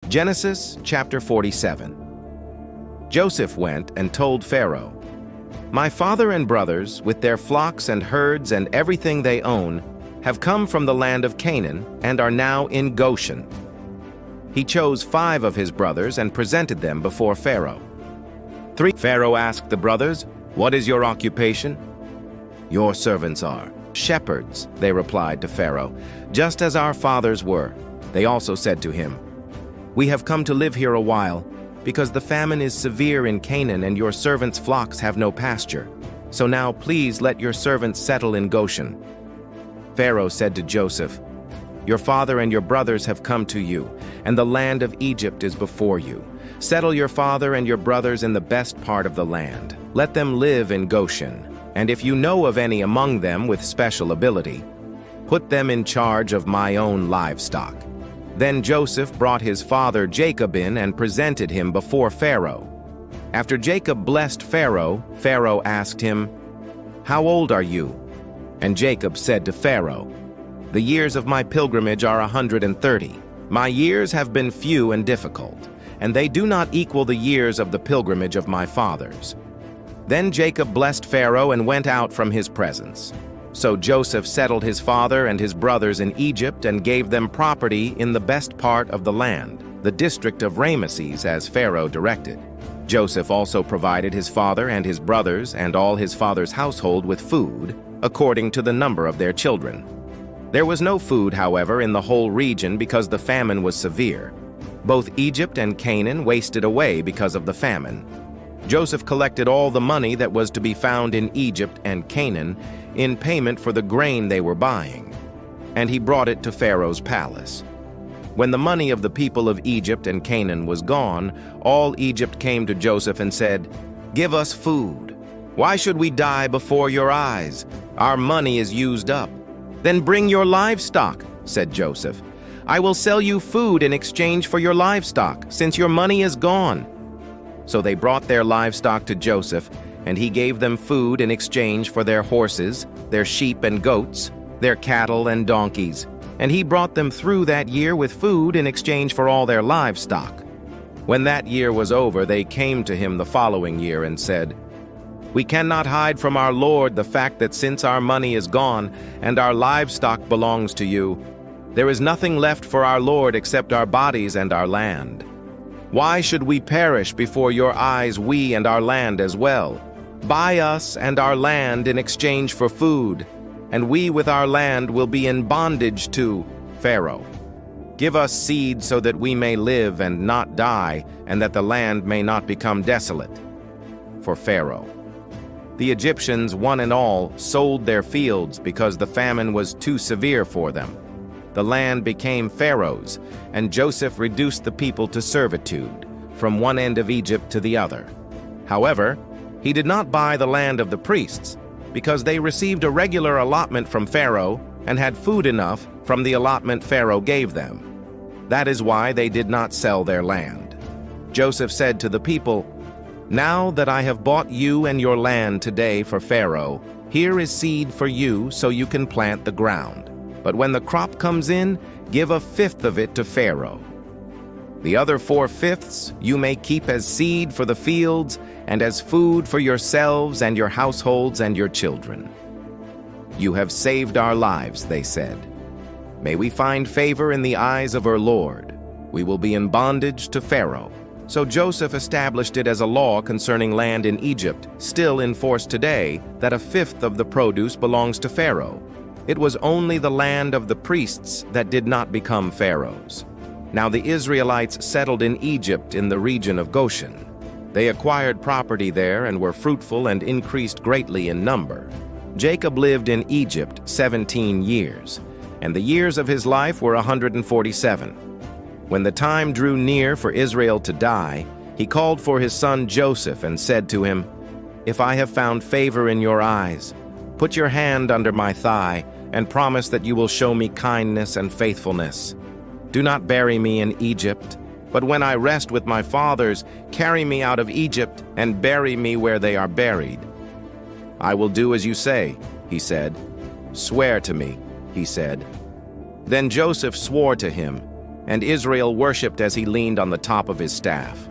Genesis chapter 47. Joseph went and told Pharaoh, "My father and brothers, with their flocks and herds and everything they own, have come from the land of Canaan and are now in Goshen." He chose 5 of his brothers and presented them before Pharaoh. Pharaoh asked the brothers, "What is your occupation?" "Your servants are shepherds," they replied to Pharaoh, "just as our fathers were." They also said to him, "We have come to live here a while, because the famine is severe in Canaan and your servants' flocks have no pasture. So now please let your servants settle in Goshen." Pharaoh said to Joseph, "Your father and your brothers have come to you, and the land of Egypt is before you. Settle your father and your brothers in the best part of the land. Let them live in Goshen, and if you know of any among them with special ability, put them in charge of my own livestock." Then Joseph brought his father Jacob in and presented him before Pharaoh. After Jacob blessed Pharaoh, Pharaoh asked him, "How old are you?" And Jacob said to Pharaoh, "The years of my pilgrimage are 130. My years have been few and difficult, and they do not equal the years of the pilgrimage of my fathers." Then Jacob blessed Pharaoh and went out from his presence. So Joseph settled his father and his brothers in Egypt and gave them property in the best part of the land, the district of Ramesses, as Pharaoh directed. Joseph also provided his father and his brothers and all his father's household with food, according to the number of their children. There was no food, however, in the whole region because the famine was severe. Both Egypt and Canaan wasted away because of the famine. Joseph collected all the money that was to be found in Egypt and Canaan in payment for the grain they were buying, and he brought it to Pharaoh's palace. When the money of the people of Egypt and Canaan was gone, all Egypt came to Joseph and said, "Give us food. Why should we die before your eyes? Our money is used up." "Then bring your livestock," said Joseph. "I will sell you food in exchange for your livestock, since your money is gone." So they brought their livestock to Joseph, and he gave them food in exchange for their horses, their sheep and goats, their cattle and donkeys, and he brought them through that year with food in exchange for all their livestock. When that year was over, they came to him the following year and said, "We cannot hide from our Lord the fact that since our money is gone and our livestock belongs to you, there is nothing left for our Lord except our bodies and our land. Why should we perish before your eyes, we and our land as well? Buy us and our land in exchange for food, and we with our land will be in bondage to Pharaoh. Give us seed so that we may live and not die, and that the land may not become desolate." For Pharaoh. The Egyptians, one and all, sold their fields because the famine was too severe for them. The land became Pharaoh's, and Joseph reduced the people to servitude, from one end of Egypt to the other. However, he did not buy the land of the priests, because they received a regular allotment from Pharaoh and had food enough from the allotment Pharaoh gave them. That is why they did not sell their land. Joseph said to the people, "Now that I have bought you and your land today for Pharaoh, here is seed for you so you can plant the ground. But when the crop comes in, give 1/5 of it to Pharaoh. The other 4/5 you may keep as seed for the fields and as food for yourselves and your households and your children." "You have saved our lives," they said. "May we find favor in the eyes of our Lord. We will be in bondage to Pharaoh." So Joseph established it as a law concerning land in Egypt, still in force today, that 1/5 of the produce belongs to Pharaoh. It was only the land of the priests that did not become Pharaoh's. Now the Israelites settled in Egypt in the region of Goshen. They acquired property there and were fruitful and increased greatly in number. Jacob lived in Egypt 17 years, and the years of his life were 147. When the time drew near for Israel to die, he called for his son Joseph and said to him, "If I have found favor in your eyes, put your hand under my thigh and promise that you will show me kindness and faithfulness. Do not bury me in Egypt, but when I rest with my fathers, carry me out of Egypt and bury me where they are buried." "I will do as you say," he said. "Swear to me," he said. Then Joseph swore to him, and Israel worshipped as he leaned on the top of his staff.